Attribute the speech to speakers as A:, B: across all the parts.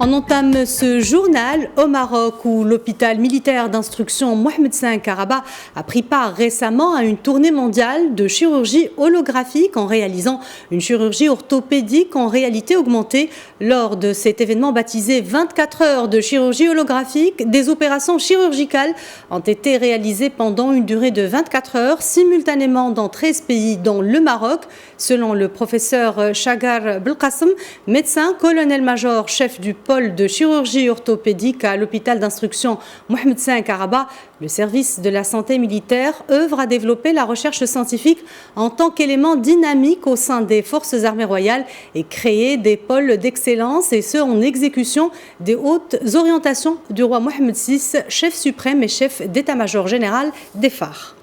A: On entame ce journal au Maroc où l'hôpital militaire d'instruction Mohamed V Karaba a pris part récemment à une tournée mondiale de chirurgie holographique en réalisant une chirurgie orthopédique en réalité augmentée. Lors de cet événement baptisé 24 heures de chirurgie holographique, des opérations chirurgicales ont été réalisées pendant une durée de 24 heures simultanément dans 13 pays dont le Maroc. Selon le professeur Chagar Belkacem, médecin, colonel-major, chef du pôle de chirurgie orthopédique à l'hôpital d'instruction Mohamed V Karaba, le service de la santé militaire œuvre à développer la recherche scientifique en tant qu'élément dynamique au sein des forces armées royales et créer des pôles d'excellence, et ce en exécution des hautes orientations du roi Mohamed VI, chef suprême et chef d'état-major général des phares.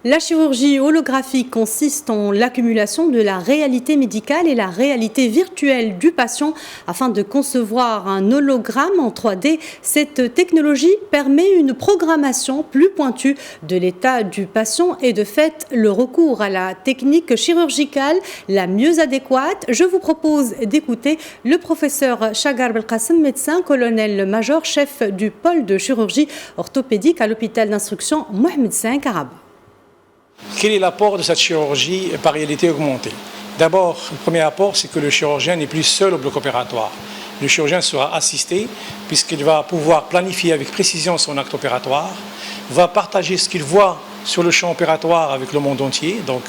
A: La chirurgie holographique consiste en l'accumulation de la réalité médicale et la réalité virtuelle du patient afin de concevoir un hologramme en 3D. Cette technologie permet une programmation plus pointue de l'état du patient et de fait le recours à la technique chirurgicale la mieux adéquate. Je vous propose d'écouter le professeur Chagar Belkacem, médecin, colonel-major, chef du pôle de chirurgie orthopédique à l'hôpital d'instruction Mohamed V Karaba.
B: Quel est l'apport de cette chirurgie par réalité augmentée? D'abord, le premier apport, c'est que le chirurgien n'est plus seul au bloc opératoire. Le chirurgien sera assisté puisqu'il va pouvoir planifier avec précision son acte opératoire, va partager ce qu'il voit sur le champ opératoire avec le monde entier, donc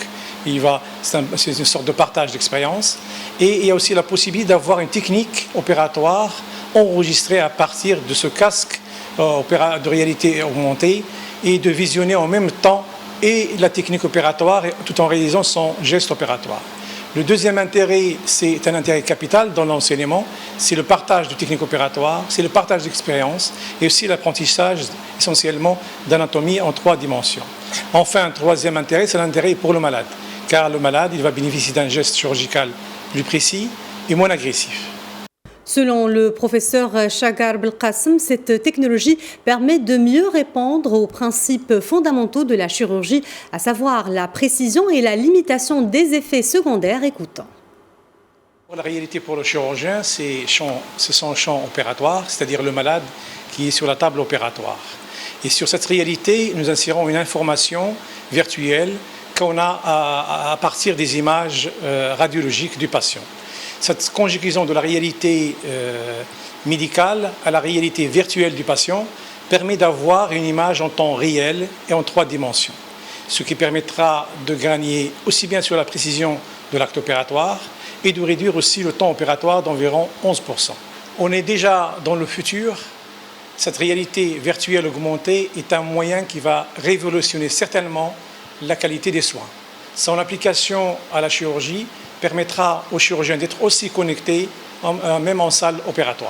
B: c'est une sorte de partage d'expérience. Et il y a aussi la possibilité d'avoir une technique opératoire enregistrée à partir de ce casque de réalité augmentée et de visionner en même temps et la technique opératoire tout en réalisant son geste opératoire. Le deuxième intérêt, c'est un intérêt capital dans l'enseignement, c'est le partage de techniques opératoires, c'est le partage d'expérience et aussi l'apprentissage essentiellement d'anatomie en 3 dimensions. Enfin, un troisième intérêt, c'est l'intérêt pour le malade, car le malade, il va bénéficier d'un geste chirurgical plus précis et moins agressif.
A: Selon le professeur Chagar Belkacem, cette technologie permet de mieux répondre aux principes fondamentaux de la chirurgie, à savoir la précision et la limitation des effets secondaires. Écoutons.
B: La réalité pour le chirurgien, c'est son champ opératoire, c'est-à-dire le malade qui est sur la table opératoire. Et sur cette réalité, nous insérons une information virtuelle qu'on a à partir des images radiologiques du patient. Cette conjugaison de la réalité médicale à la réalité virtuelle du patient permet d'avoir une image en temps réel et en 3 dimensions, ce qui permettra de gagner aussi bien sur la précision de l'acte opératoire et de réduire aussi le temps opératoire d'environ 11%. On est déjà dans le futur. Cette réalité virtuelle augmentée est un moyen qui va révolutionner certainement la qualité des soins. Son application à la chirurgie permettra aux chirurgiens d'être aussi connectés, même en salle opératoire.